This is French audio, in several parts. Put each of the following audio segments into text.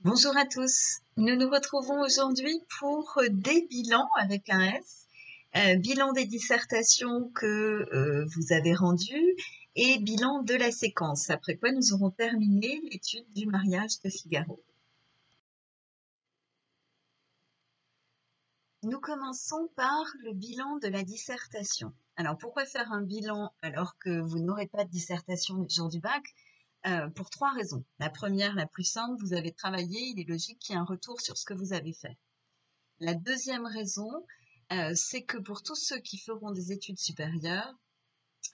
Bonjour à tous, nous nous retrouvons aujourd'hui pour des bilans avec un S, bilan des dissertations que vous avez rendues et bilan de la séquence, après quoi nous aurons terminé l'étude du mariage de Figaro. Nous commençons par le bilan de la dissertation. Alors pourquoi faire un bilan alors que vous n'aurez pas de dissertation le jour du bac? Pour trois raisons. La première, la plus simple, vous avez travaillé, il est logique qu'il y ait un retour sur ce que vous avez fait. La deuxième raison, c'est que pour tous ceux qui feront des études supérieures,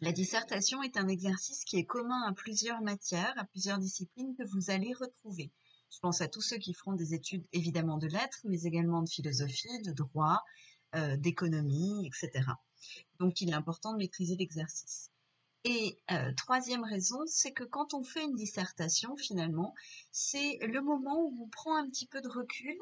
la dissertation est un exercice qui est commun à plusieurs matières, à plusieurs disciplines que vous allez retrouver. Je pense à tous ceux qui feront des études évidemment de lettres, mais également de philosophie, de droit, d'économie, etc. Donc il est important de maîtriser l'exercice. Et troisième raison, c'est que quand on fait une dissertation, finalement, c'est le moment où on prend un petit peu de recul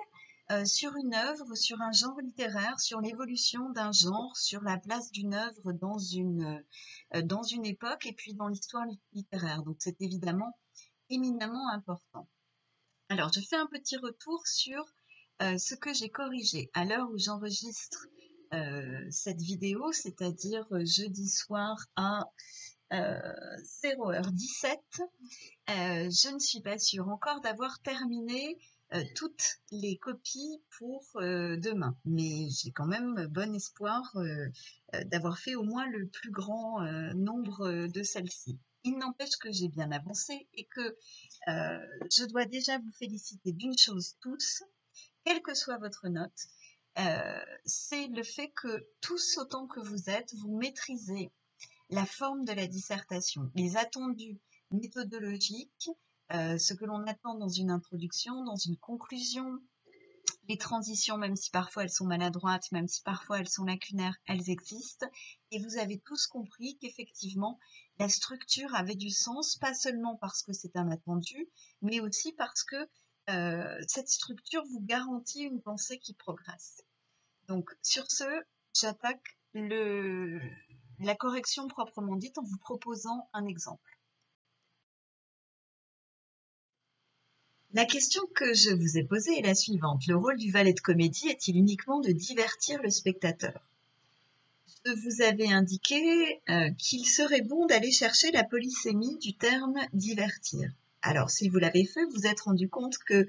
sur une œuvre, sur un genre littéraire, sur l'évolution d'un genre, sur la place d'une œuvre dans une époque et puis dans l'histoire littéraire. Donc c'est évidemment éminemment important. Alors je fais un petit retour sur ce que j'ai corrigé à l'heure où j'enregistre cette vidéo, c'est-à-dire jeudi soir à 0h17. Je ne suis pas sûre encore d'avoir terminé toutes les copies pour demain, mais j'ai quand même bon espoir d'avoir fait au moins le plus grand nombre de celles-ci. Il n'empêche que j'ai bien avancé et que je dois déjà vous féliciter d'une chose tous, quelle que soit votre note, c'est le fait que tous autant que vous êtes, vous maîtrisez la forme de la dissertation, les attendus méthodologiques, ce que l'on attend dans une introduction, dans une conclusion, les transitions, même si parfois elles sont maladroites, même si parfois elles sont lacunaires, elles existent. Et vous avez tous compris qu'effectivement, la structure avait du sens, pas seulement parce que c'est un attendu, mais aussi parce que cette structure vous garantit une pensée qui progresse. Donc, sur ce, j'attaque la correction proprement dite en vous proposant un exemple. La question que je vous ai posée est la suivante. Le rôle du valet de comédie est-il uniquement de divertir le spectateur? Je vous avais indiqué qu'il serait bon d'aller chercher la polysémie du terme divertir. Alors, si vous l'avez fait, vous vous êtes rendu compte que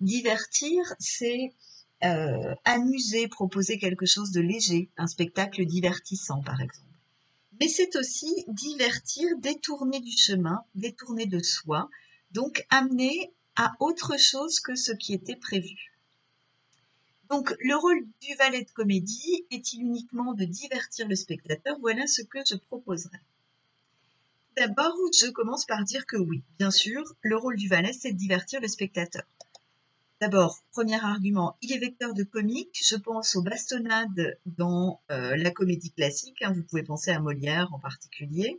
divertir, c'est amuser, proposer quelque chose de léger, un spectacle divertissant par exemple. Mais c'est aussi divertir, détourner du chemin, détourner de soi, donc amener à autre chose que ce qui était prévu. Donc le rôle du valet de comédie est-il uniquement de divertir le spectateur? Voilà ce que je proposerai. D'abord, je commence par dire que oui, bien sûr, le rôle du valet, c'est de divertir le spectateur. D'abord, premier argument, il est vecteur de comique. Je pense aux bastonnades dans la comédie classique. Vous pouvez penser à Molière en particulier.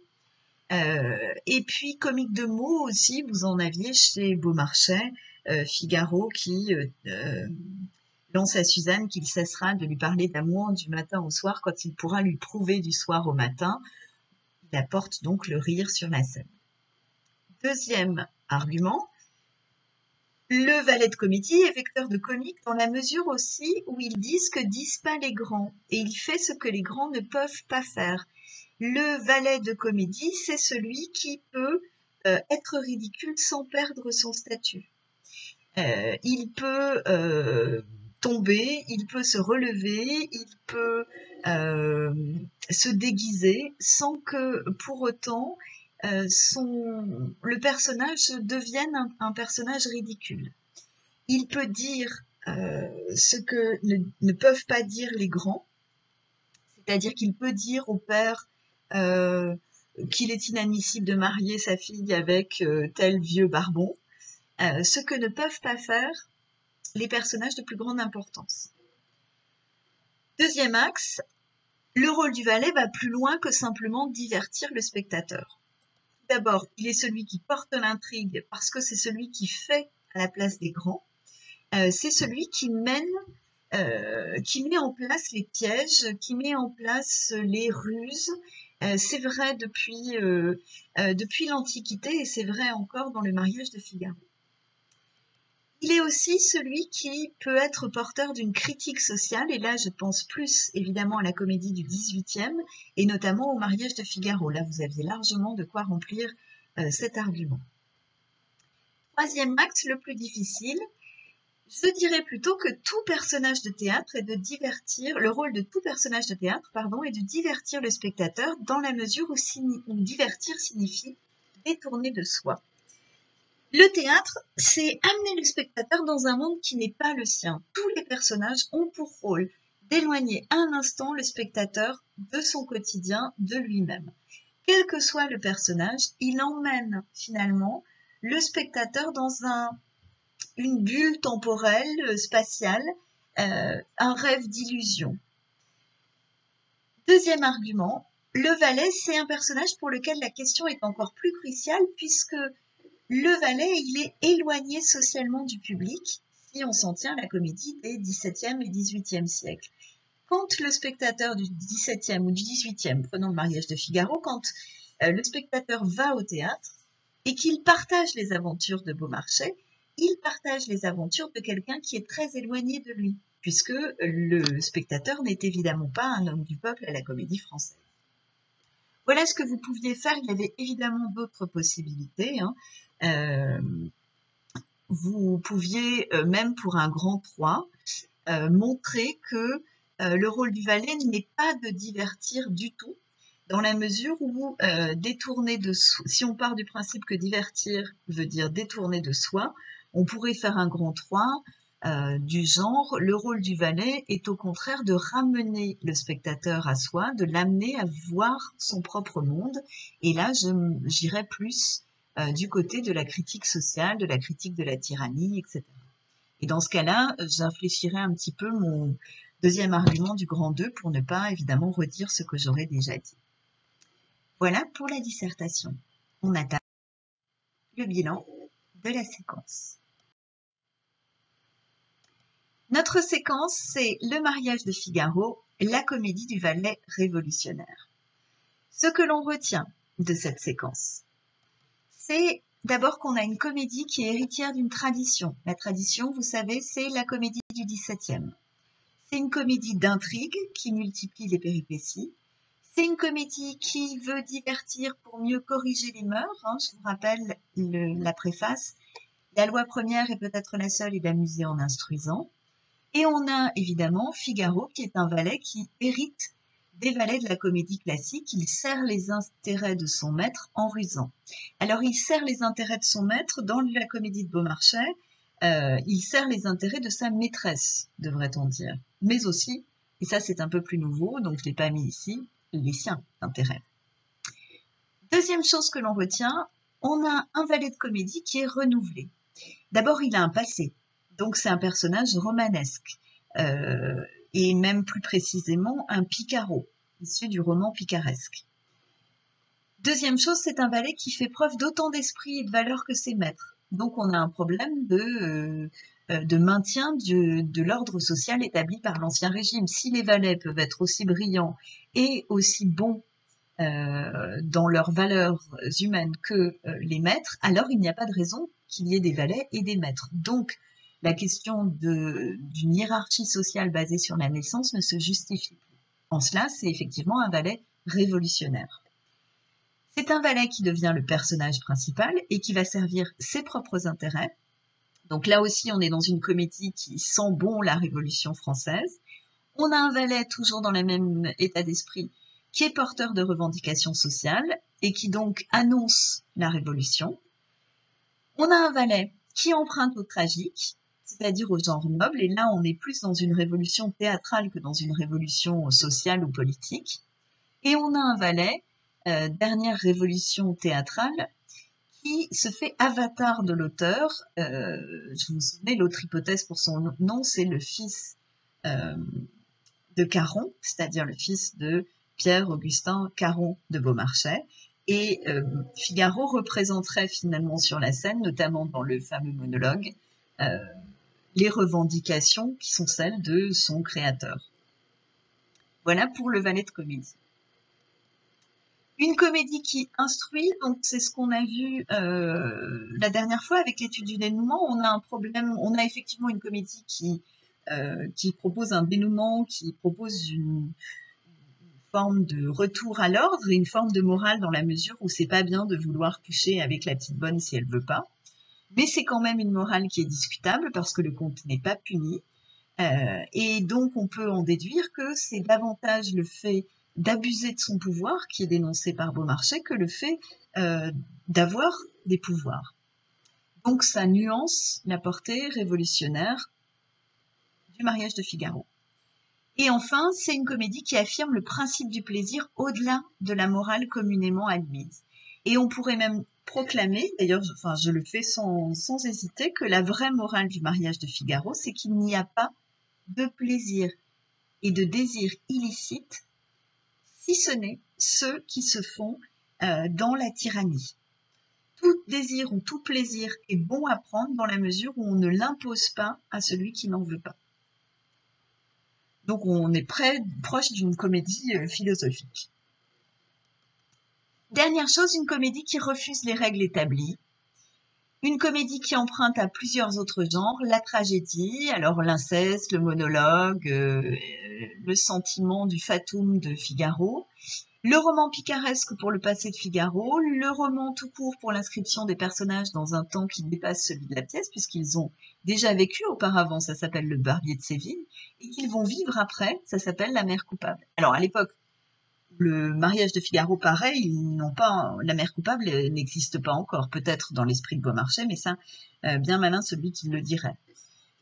Et puis, comique de mots aussi, vous en aviez chez Beaumarchais, Figaro qui lance à Suzanne qu'il cessera de lui parler d'amour du matin au soir quand il pourra lui prouver du soir au matin. Il apporte donc le rire sur la scène. Deuxième argument, le valet de comédie est vecteur de comique dans la mesure aussi où il dit ce que disent pas les grands et il fait ce que les grands ne peuvent pas faire. Le valet de comédie, c'est celui qui peut être ridicule sans perdre son statut. Il peut tomber, il peut se relever, il peut se déguiser sans que pour autant le personnage devienne un personnage ridicule. Il peut dire ce que ne peuvent pas dire les grands, c'est-à-dire qu'il peut dire au père qu'il est inadmissible de marier sa fille avec tel vieux barbon, ce que ne peuvent pas faire les personnages de plus grande importance. Deuxième axe, le rôle du valet va plus loin que simplement divertir le spectateur. D'abord, il est celui qui porte l'intrigue parce que c'est celui qui fait à la place des grands. C'est celui qui met en place les pièges, qui met en place les ruses. C'est vrai depuis l'Antiquité et c'est vrai encore dans le mariage de Figaro. Il est aussi celui qui peut être porteur d'une critique sociale, et là je pense plus évidemment à la comédie du XVIIIe, et notamment au mariage de Figaro. Là vous aviez largement de quoi remplir cet argument. Troisième acte, le plus difficile, je dirais plutôt que tout personnage de théâtre est de divertir, le rôle de tout personnage de théâtre, pardon, est de divertir le spectateur dans la mesure où divertir signifie détourner de soi. Le théâtre, c'est amener le spectateur dans un monde qui n'est pas le sien. Tous les personnages ont pour rôle d'éloigner un instant le spectateur de son quotidien, de lui-même. Quel que soit le personnage, il emmène finalement le spectateur dans une bulle temporelle, spatiale, un rêve d'illusion. Deuxième argument, le valet, c'est un personnage pour lequel la question est encore plus cruciale puisque le valet, il est éloigné socialement du public si on s'en tient à la comédie des XVIIe et XVIIIe siècles. Quand le spectateur du XVIIe ou du XVIIIe, prenons le mariage de Figaro, quand le spectateur va au théâtre et qu'il partage les aventures de Beaumarchais, il partage les aventures de quelqu'un qui est très éloigné de lui, puisque le spectateur n'est évidemment pas un homme du peuple à la Comédie Française. Voilà ce que vous pouviez faire. Il y avait évidemment d'autres possibilités. Vous pouviez, même pour un grand 3, montrer que le rôle du valet n'est pas de divertir du tout, dans la mesure où détourner de soi, si on part du principe que divertir veut dire détourner de soi, on pourrait faire un grand 3 du genre, le rôle du valet est au contraire de ramener le spectateur à soi, de l'amener à voir son propre monde. Et là, j'irais plus du côté de la critique sociale, de la critique de la tyrannie, etc. Et dans ce cas-là, j'infléchirais un petit peu mon deuxième argument du grand 2 pour ne pas évidemment redire ce que j'aurais déjà dit. Voilà pour la dissertation. On attaque le bilan de la séquence. Notre séquence, c'est le mariage de Figaro, la comédie du valet révolutionnaire. Ce que l'on retient de cette séquence, c'est d'abord qu'on a une comédie qui est héritière d'une tradition. La tradition, vous savez, c'est la comédie du XVIIe. C'est une comédie d'intrigue qui multiplie les péripéties. C'est une comédie qui veut divertir pour mieux corriger les mœurs. Je vous rappelle la préface. La loi première est peut-être la seule est d'amuser en instruisant. Et on a évidemment Figaro, qui est un valet qui hérite des valets de la comédie classique. Il sert les intérêts de son maître en rusant. Alors, il sert les intérêts de son maître dans la comédie de Beaumarchais. Il sert les intérêts de sa maîtresse, devrait-on dire. Mais aussi, et ça c'est un peu plus nouveau, donc je ne l'ai pas mis ici, les siens intérêts. Deuxième chose que l'on retient, on a un valet de comédie qui est renouvelé. D'abord, il a un passé. Donc, c'est un personnage romanesque, et même plus précisément un Picaro, issu du roman picaresque. Deuxième chose, c'est un valet qui fait preuve d'autant d'esprit et de valeur que ses maîtres. Donc, on a un problème de maintien de l'ordre social établi par l'Ancien Régime. Si les valets peuvent être aussi brillants et aussi bons dans leurs valeurs humaines que les maîtres, alors il n'y a pas de raison qu'il y ait des valets et des maîtres. Donc, la question d'une hiérarchie sociale basée sur la naissance ne se justifie plus. En cela, c'est effectivement un valet révolutionnaire. C'est un valet qui devient le personnage principal et qui va servir ses propres intérêts. Donc là aussi, on est dans une comédie qui sent bon la Révolution française. On a un valet toujours dans le même état d'esprit qui est porteur de revendications sociales et qui donc annonce la Révolution. On a un valet qui emprunte au tragique, c'est-à-dire au genre noble, et là on est plus dans une révolution théâtrale que dans une révolution sociale ou politique. Et on a un valet, dernière révolution théâtrale, qui se fait avatar de l'auteur. Je vous souviens, l'autre hypothèse pour son nom, c'est le fils de Caron, c'est-à-dire le fils de Pierre-Augustin Caron de Beaumarchais. Et Figaro représenterait finalement sur la scène, notamment dans le fameux monologue, les revendications qui sont celles de son créateur. Voilà pour le valet de comédie. Une comédie qui instruit, donc c'est ce qu'on a vu la dernière fois avec l'étude du dénouement. On a un problème, on a effectivement une comédie qui propose un dénouement, qui propose une forme de retour à l'ordre et une forme de morale dans la mesure où c'est pas bien de vouloir coucher avec la petite bonne si elle veut pas. Mais c'est quand même une morale qui est discutable parce que le conte n'est pas puni. Et donc on peut en déduire que c'est davantage le fait d'abuser de son pouvoir qui est dénoncé par Beaumarchais que le fait d'avoir des pouvoirs. Donc ça nuance la portée révolutionnaire du mariage de Figaro. Et enfin, c'est une comédie qui affirme le principe du plaisir au-delà de la morale communément admise. Et on pourrait même proclamer, d'ailleurs, je le fais sans hésiter, que la vraie morale du mariage de Figaro, c'est qu'il n'y a pas de plaisir et de désir illicite, si ce n'est ceux qui se font dans la tyrannie. Tout désir ou tout plaisir est bon à prendre dans la mesure où on ne l'impose pas à celui qui n'en veut pas. Donc on est proche d'une comédie philosophique. Dernière chose, une comédie qui refuse les règles établies. Une comédie qui emprunte à plusieurs autres genres, la tragédie, alors l'inceste, le monologue, le sentiment du fatum de Figaro, le roman picaresque pour le passé de Figaro, le roman tout court pour l'inscription des personnages dans un temps qui dépasse celui de la pièce, puisqu'ils ont déjà vécu auparavant, ça s'appelle le Barbier de Séville, et qu'ils vont vivre après, ça s'appelle la mère coupable. Alors à l'époque, le mariage de Figaro, pareil, ils n'ont pas, la mère coupable n'existe pas encore, peut-être dans l'esprit de Beaumarchais, mais ça, bien malin celui qui le dirait.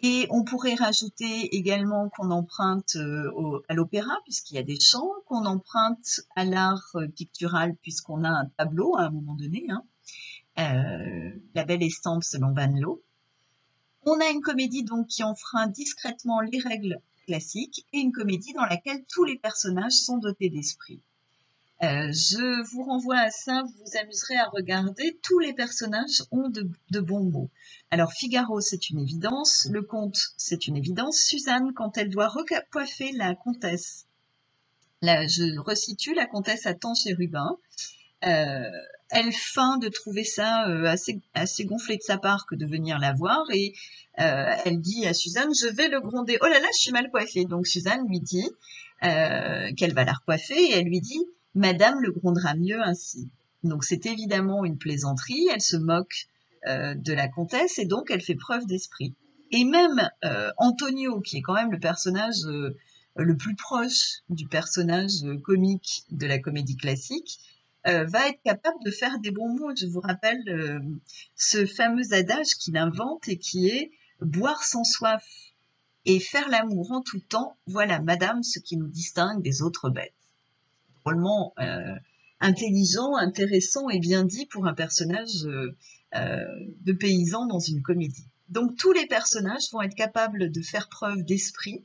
Et on pourrait rajouter également qu'on emprunte à l'opéra, puisqu'il y a des chants, qu'on emprunte à l'art pictural, puisqu'on a un tableau à un moment donné, La belle estampe selon Van Loo. On a une comédie donc qui enfreint discrètement les règles classiques et une comédie dans laquelle tous les personnages sont dotés d'esprit. Je vous renvoie à ça, vous vous amuserez à regarder, tous les personnages ont de bons mots. Alors Figaro, c'est une évidence, le comte, c'est une évidence, Suzanne, quand elle doit recoiffer la comtesse, là, je resitue, la comtesse attend chez Rubin, elle feint de trouver ça assez gonflé de sa part que de venir la voir et elle dit à Suzanne, je vais le gronder, oh là là, je suis mal coiffée. Donc Suzanne lui dit qu'elle va la recoiffer et elle lui dit, Madame le grondera mieux ainsi. Donc c'est évidemment une plaisanterie, elle se moque de la comtesse et donc elle fait preuve d'esprit. Et même Antonio, qui est quand même le personnage le plus proche du personnage comique de la comédie classique, va être capable de faire des bons mots. Je vous rappelle ce fameux adage qu'il invente et qui est « boire sans soif et faire l'amour en tout temps, voilà, madame, ce qui nous distingue des autres bêtes ». Drôlement intelligent, intéressant et bien dit pour un personnage de paysan dans une comédie. Donc tous les personnages vont être capables de faire preuve d'esprit.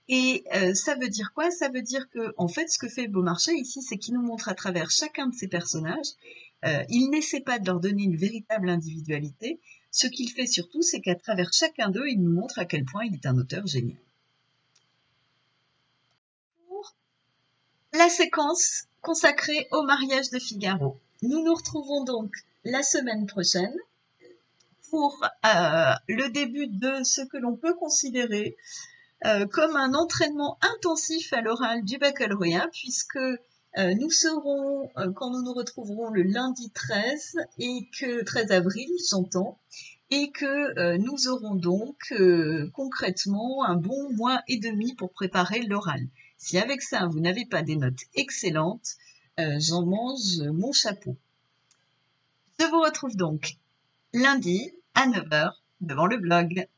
Et ça veut dire quoi? Ça veut dire que, en fait, ce que fait Beaumarchais ici, c'est qu'il nous montre à travers chacun de ces personnages, il n'essaie pas de leur donner une véritable individualité. Ce qu'il fait surtout, c'est qu'à travers chacun d'eux, il nous montre à quel point il est un auteur génial. Pour la séquence consacrée au mariage de Figaro, nous nous retrouvons donc la semaine prochaine pour le début de ce que l'on peut considérer comme un entraînement intensif à l'oral du baccalauréat, puisque nous serons, quand nous nous retrouverons le lundi 13 avril, j'entends, et que nous aurons donc concrètement un bon mois et demi pour préparer l'oral. Si avec ça, vous n'avez pas des notes excellentes, j'en mange mon chapeau. Je vous retrouve donc lundi à 9h devant le blog.